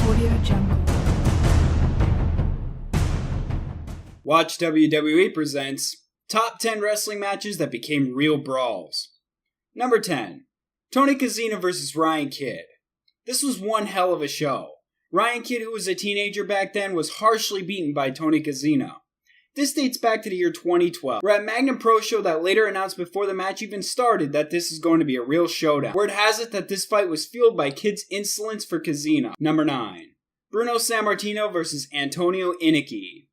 Audio Jungle. Watch WWE presents Top 10 Wrestling Matches That Became Real Brawls. Number 10. Tony Cozinha vs. Ryan Kidd. This was one hell of a show. Ryan Kidd, who was a teenager back then, was harshly beaten by Tony Cozinha. This dates back to the year 2012. We're at Magnum Pro Show that later announced before the match even started that this is going to be a real showdown. Word has it that this fight was fueled by Kidd's insolence for Cozinha. Number 9. Bruno Sammartino vs. Antonio Inoki.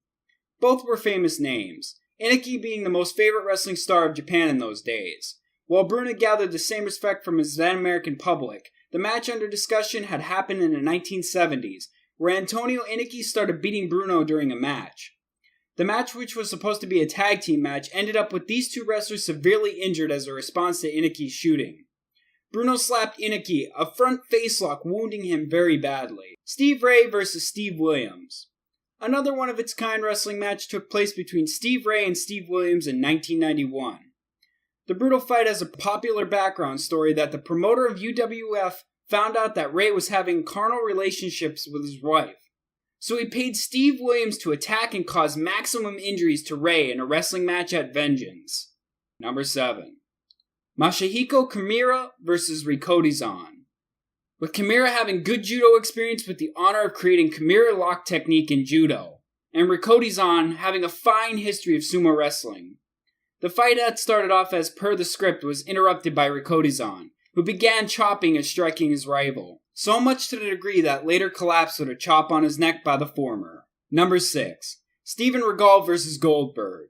Both were famous names, Inoki being the most favorite wrestling star of Japan in those days. While Bruno gathered the same respect from his then American public, the match under discussion had happened in the 1970s, where Antonio Inoki started beating Bruno during a match. The match, which was supposed to be a tag team match, ended up with these two wrestlers severely injured as a response to Inoki's shooting. Bruno slapped Inoki, a front facelock wounding him very badly. Steve Ray vs. Steve Williams. Another one-of-its-kind wrestling match took place between Steve Ray and Steve Williams in 1991. The brutal fight has a popular background story that the promoter of UWF found out that Ray was having carnal relationships with his wife. So he paid Steve Williams to attack and cause maximum injuries to Ray in a wrestling match at Vengeance. Number 7. Masahiko Kimura vs. Rikodi-zan. With Kimura having good judo experience with the honor of creating Kimura lock technique in judo, and Rikodi-zan having a fine history of sumo wrestling. The fight that started off as per the script was interrupted by Rikodi-zan, who began chopping and striking his rival, so much to the degree that later collapsed with a chop on his neck by the former. Number 6. Steven Regal vs. Goldberg.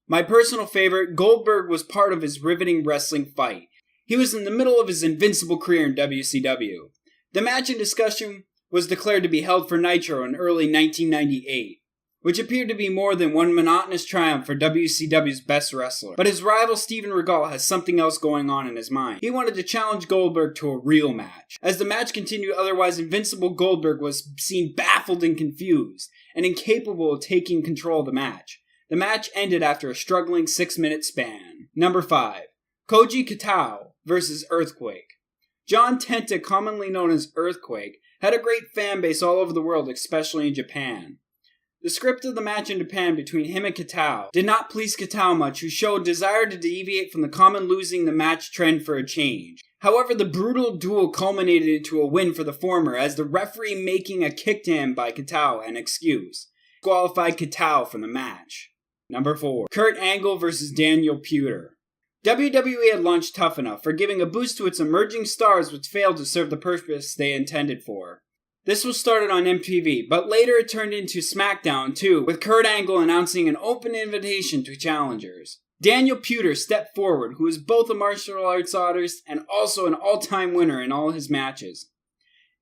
My personal favorite, Goldberg was part of his riveting wrestling fight. He was in the middle of his invincible career in WCW. The match in discussion was declared to be held for Nitro in early 1998, which appeared to be more than one monotonous triumph for WCW's best wrestler. But his rival Steven Regal has something else going on in his mind. He wanted to challenge Goldberg to a real match. As the match continued, otherwise invincible Goldberg was seen baffled and confused, and incapable of taking control of the match. The match ended after a struggling 6-minute span. Number 5. Koji Qatar vs. Earthquake. John Tenta, commonly known as Earthquake, had a great fan base all over the world, especially in Japan. The script of the match in Japan between him and Qatar did not please Qatar much, who showed desire to deviate from the common losing the match trend for a change. However, the brutal duel culminated into a win for the former, as the referee making a kick to him by Qatar an excuse disqualified Qatar from the match. Number 4. Kurt Angle vs. Daniel Pewter. WWE had launched Tough Enough for giving a boost to its emerging stars which failed to serve the purpose they intended for. This was started on MTV, but later it turned into SmackDown too, with Kurt Angle announcing an open invitation to challengers. Daniel Pewter stepped forward, who is both a martial arts artist and also an all-time winner in all his matches.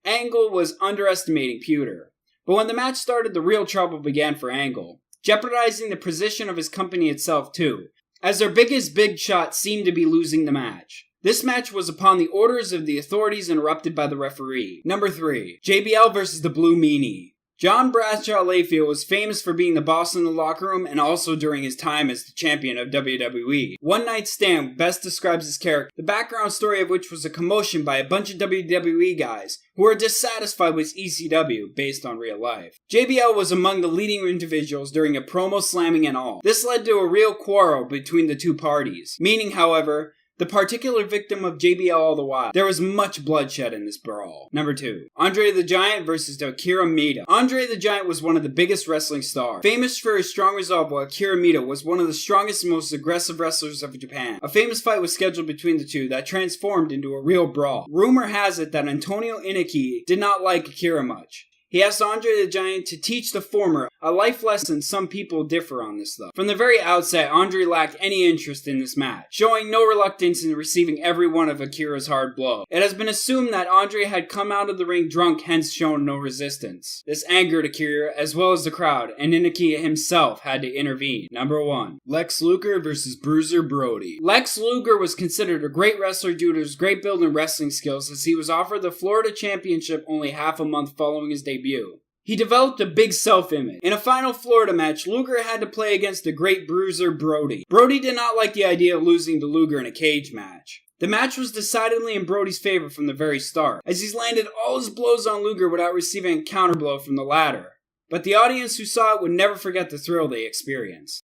Angle was underestimating Pewter, but when the match started, the real trouble began for Angle, jeopardizing the position of his company itself too, as their biggest big shot seemed to be losing the match. This match was upon the orders of the authorities interrupted by the referee. Number 3. JBL vs. the Blue Meanie. John Bradshaw Layfield was famous for being the boss in the locker room and also during his time as the champion of WWE. One Night Stand best describes his character, the background story of which was a commotion by a bunch of WWE guys who were dissatisfied with ECW based on real life. JBL was among the leading individuals during a promo slamming and all. This led to a real quarrel between the two parties, meaning, however, the particular victim of JBL all the while. There was much bloodshed in this brawl. Number 2. Andre the Giant vs. Akira Mita. Andre the Giant was one of the biggest wrestling stars. Famous for his strong resolve, while Akira Mita was one of the strongest and most aggressive wrestlers of Japan. A famous fight was scheduled between the two that transformed into a real brawl. Rumor has it that Antonio Inoki did not like Akira much. He asked Andre the Giant to teach the former a life lesson. Some people differ on this though. From the very outset, Andre lacked any interest in this match, showing no reluctance in receiving every one of Akira's hard blows. It has been assumed that Andre had come out of the ring drunk, hence shown no resistance. This angered Akira as well as the crowd, and Inoki himself had to intervene. Number 1. Lex Luger vs. Bruiser Brody. Lex Luger was considered a great wrestler due to his great build and wrestling skills, as he was offered the Florida Championship only half a month following his debut. He developed a big self-image. In a final Florida match, Luger had to play against the great bruiser Brody. Brody did not like the idea of losing to Luger in a cage match. The match was decidedly in Brody's favor from the very start, as he's landed all his blows on Luger without receiving a counterblow from the latter. But the audience who saw it would never forget the thrill they experienced.